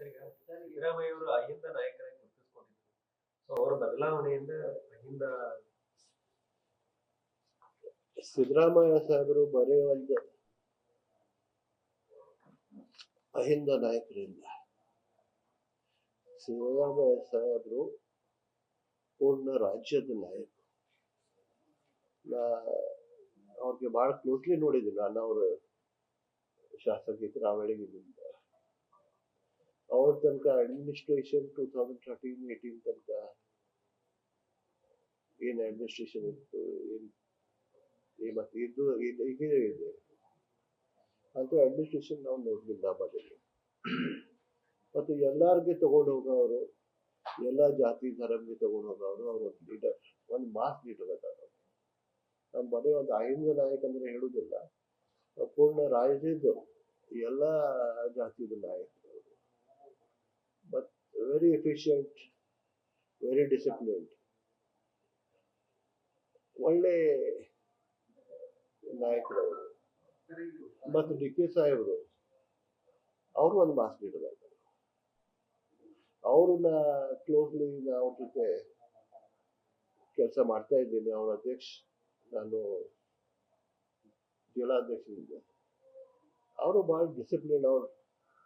Sir, ಈಗ ಸಿದ್ದರಾಮಯ್ಯ ಅವರು ಅಹಿಂದ ನಾಯಕರಾಗಿ ಗುರುತಿಸ್ಕೊಂಡಿದ್ರು. ಸೊ ಅವರ ಬದಲಾವಣೆಯಿಂದ ಅಹಿಂದ ಸಿದ್ದರಾಮಯ್ಯ ಸಾಹೇಬರು ಬರೀ ಒಂದು ಅಹಿಂದ ನಾಯಕರಿಲ್ಲ. ಸಿದ್ದರಾಮಯ್ಯ ಸಾಹೇಬರು ಪೂರ್ಣ ರಾಜ್ಯದ ನಾಯಕ. ಅವ್ರಿಗೆ ಬಹಳ ಕ್ಲೋಸ್ಲಿ ನೋಡಿದ್ದೀನಿ ನಾನು. ಅವ್ರ ಶಾಸಕರು ಆವಳಿಗಿದ್ದ ಅವ್ರ ತನಕ ಅಡ್ಮಿನಿಸ್ಟ್ರೇಷನ್ 2013-18 ತನಕ ಏನ್ ಅಡ್ಮಿನಿಸ್ಟ್ರೇಷನ್ ಇತ್ತು, ಮತ್ತೆ ಇದು ಹೀಗೆ ಇದೆ ಅಂತ ಅಡ್ಮಿನಿಸ್ಟ್ರೇಷನ್ ನಾವು ನೋಡ್ಲಿಲ್ಲ ಮೊದಲು. ಮತ್ತು ಎಲ್ಲಾರ್ಗೆ ತಗೊಂಡು ಹೋಗೋರು, ಎಲ್ಲಾ ಜಾತಿ ಧರ್ಮಕ್ಕೆ ತಗೊಂಡು ಹೋಗೋರು. ಅವ್ರ ಒಂದು ಲೀಡರ್, ಒಂದು ಮಾಸ್ ಲೀಡರ್ ಅದಾರ. ನಮ್ಮ ಬರೀ ಒಂದು ಅಹಿಂದ ನಾಯಕ ಅಂದ್ರೆ ಹೇಳುದಿಲ್ಲ, ಪೂರ್ಣ ರಾಜ್ಯದ ಎಲ್ಲಾ ಜಾತಿದ ನಾಯಕರು. But very efficient, very disciplined, ಒಳ್ಳೆ ನಾಯಕರು. ಮತ್ತು ಡಿ ಕೆ ಸಾಹೇಬರು ಅವರು ಒಂದು ಮಾಸ್ ಲೀಡರ್ ಆಗ್ತಾರೆ. ಅವ್ರನ್ನ ಕ್ಲೋಸ್ಲಿ ಅವ್ರ ಜೊತೆ ಕೆಲಸ ಮಾಡ್ತಾ ಇದ್ದೀನಿ. ಅವ್ರ ಅಧ್ಯಕ್ಷ, ನಾನು ಜಿಲ್ಲಾಧ್ಯಕ್ಷನಿದ್ದೆ. ಅವರು ಬಹಳ ಡಿಸಿಪ್ಲಿನ್. ಅವ್ರು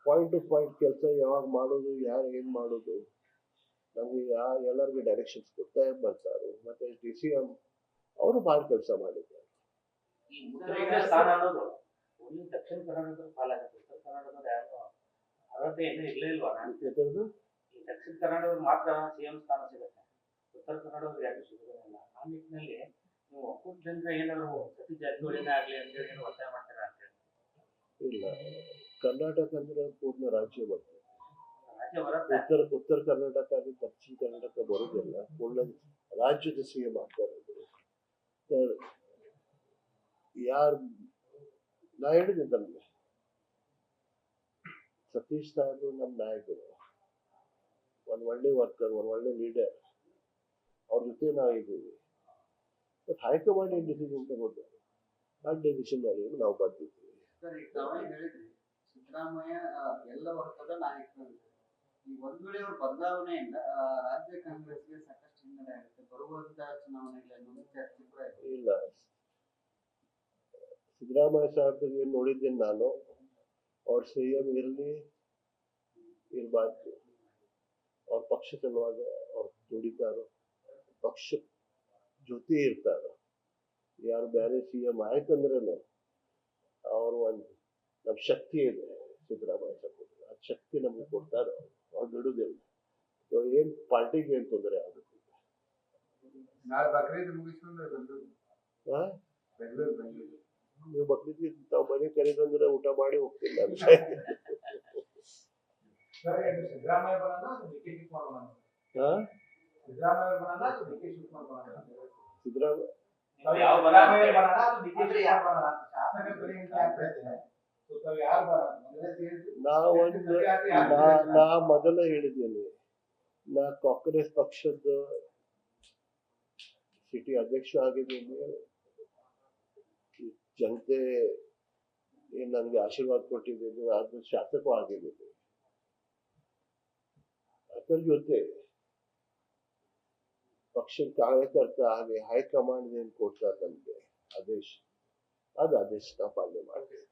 ಪಾಯಿಂಟ್ ಟು ಪಾಯಿಂಟ್ ಕೆಲಸ ಯಾವಾಗ ಮಾಡೋದು, ಯಾರು ಏನ್ ಮಾಡೋದು, ನಮ್ಗೆ ಎಲ್ಲರಿಗೂ ಡೈರೆಕ್ಷನ್ಸ್ ಕೊಡ್ತಾ ಬರ್ತಾರೆ. ಮತ್ತೆ DCM ಅವರು ಬಹಳ ಕೆಲಸ ಮಾಡಿದ್ದಾರೆ. ದಕ್ಷಿಣ ಕರ್ನಾಟಕದ ಪಾಲಾಗುತ್ತೆ. ಉತ್ತರ ಕರ್ನಾಟಕದ ಯಾರು ಅರ್ಹತೆ ಇನ್ನೂ ಇಲ್ಲೇ ಇಲ್ವಾ? ದಕ್ಷಿಣ ಕರ್ನಾಟಕದ ಮಾತ್ರ CM ಸ್ಥಾನ ಸಿಗುತ್ತೆ, ಉತ್ತರ ಕನ್ನಡದ ಯಾರು ಸಿಗೋದಿಲ್ಲ. ಆ ನಿಟ್ಟಿನಲ್ಲಿ ನೀವು ಒಕ್ಕೂಟದಿಂದ ಏನಾದ್ರು ಸತೀಶ್ ಜಾರಕಿಹೊಳಿನೇ ಆಗ್ಲಿ ಅಂತೇಳಿ ಏನು ಒತ್ತಾಯ ಮಾಡ್ತೀರಾ ಅಂತ ಹೇಳಿ? ಇಲ್ಲ, ಕರ್ನಾಟಕ ಅಂದ್ರೆ ಪೂರ್ಣ ರಾಜ್ಯ ಬರ್ತದೆ. ರಾಜ್ಯ ಬರುತ್ತೆ. ಉತ್ತರ ಕರ್ನಾಟಕ ಅಲ್ಲಿ ದಕ್ಷಿಣ ಕರ್ನಾಟಕ ಬರೋದಿಲ್ಲ, ಪೂರ್ಣ ರಾಜ್ಯದ CM ಆಗ್ತಾರೆ. ಯಾರು ನಾ ಹೇಳಿದೆ ನಮ್ಗೆ, ಸತೀಶ್ ಸಾಹೇಬರು ನಮ್ಮ ನಾಯಕರು, ಒಂದು ಒಳ್ಳೆ ವರ್ಕರ್, ಒಂದು ಒಳ್ಳೆ ಲೀಡರ್. ಅವ್ರ ಜೊತೆ ನಾವಿದ್ದೀವಿ. ಬಟ್ ಹೈಕಮಾಂಡ್ ಏನ್ ಡಿಸಿಷನ್ ತಗೋತಾರೆ, ಆ ಡಿಸಿಷನ್ ನಾವು ಬಂದಿದ್ದೀವಿ. ಸಿದ್ದರಾಮಯ್ಯ ಎಲ್ಲ ವರ್ಗದ ನಾಯಕರು. ಈ ಒಂದ್ ವೇಳೆ ಅವ್ರ ಬದಲಾವಣೆಯಿಂದ ರಾಜ್ಯ ಕಾಂಗ್ರೆಸ್ಗೆ ಸಾಕಷ್ಟು ಹಿನ್ನಡೆ ಆಗುತ್ತೆ. ಬರುವಂತಹ ಚುನಾವಣೆಗಳಲ್ಲಿ ಚರ್ಚೆ ಕೂಡ ಇಲ್ಲ. ಸಿದ್ದರಾಮಯ್ಯ ಸಾಹೇಬ್ರಿಗೆ ನೋಡಿದ್ದೇನೆ ನಾನು. ಅವ್ರ CM ಇರಲಿ ಇರಬಾರ್ದು, ಅವ್ರ ಪಕ್ಷ ಸಲುವಾಗ ಅವ್ರು ದುಡಿತಾರೋ, ಪಕ್ಷ ಜೊತೆ ಇರ್ತಾರೋ. ಯಾರು ಬೇರೆ CM ಆಯ್ತಂದ್ರೇನು ಅವ್ರು ಒಂದು ನಮ್ ಶಕ್ತಿ ಇದೆ. ಸಿದ್ದರಾಮಯ್ಯ ಸಾಹೇಬ್ ಆ ಶಕ್ತಿ ನಮ್ಗೆ ಕೊಡ್ತಾರೋ, ಅವ್ರು ಬಿಡುದಿಲ್ಲ. ಏನ್ ಪಾರ್ಟಿಗೆ ಏನ್ ತೊಂದರೆ ಆಗುತ್ತೆ. ನೀವು ಬಕ್ರೀದ್ಗೆ ತಾವು ಮನೆ ಕರೀದಂದ್ರೆ ಊಟ ಮಾಡಿ ಹೋಗ್ತಿಲ್ಲ. ನಾ ಮೊದಲ ಹೇಳಿದ್ದೇನೆ, ನಾ ಕಾಂಗ್ರೆಸ್ ಪಕ್ಷದ ಸಿಟಿ ಅಧ್ಯಕ್ಷ ಆಗಿದ್ದೀನಿ. ಜನತೆ ಏನ್ ನನ್ಗೆ ಆಶೀರ್ವಾದ ಕೊಟ್ಟಿದ್ದೀನಿ, ಅದ್ರ ಶಾಸಕೂ ಆಗಿದ್ದೀನಿ. ಅದರ ಜೊತೆ ಪಕ್ಷದ ಕಾರ್ಯಕರ್ತ ಹಾಗೆ ಹೈಕಮಾಂಡ್ ಏನ್ ಕೊಡ್ತಾರೆ ನಮ್ಗೆ ಆದೇಶ, ಅದು ಆದೇಶ ನಾವು ಪಾಲನೆ ಮಾಡ್ತೀವಿ.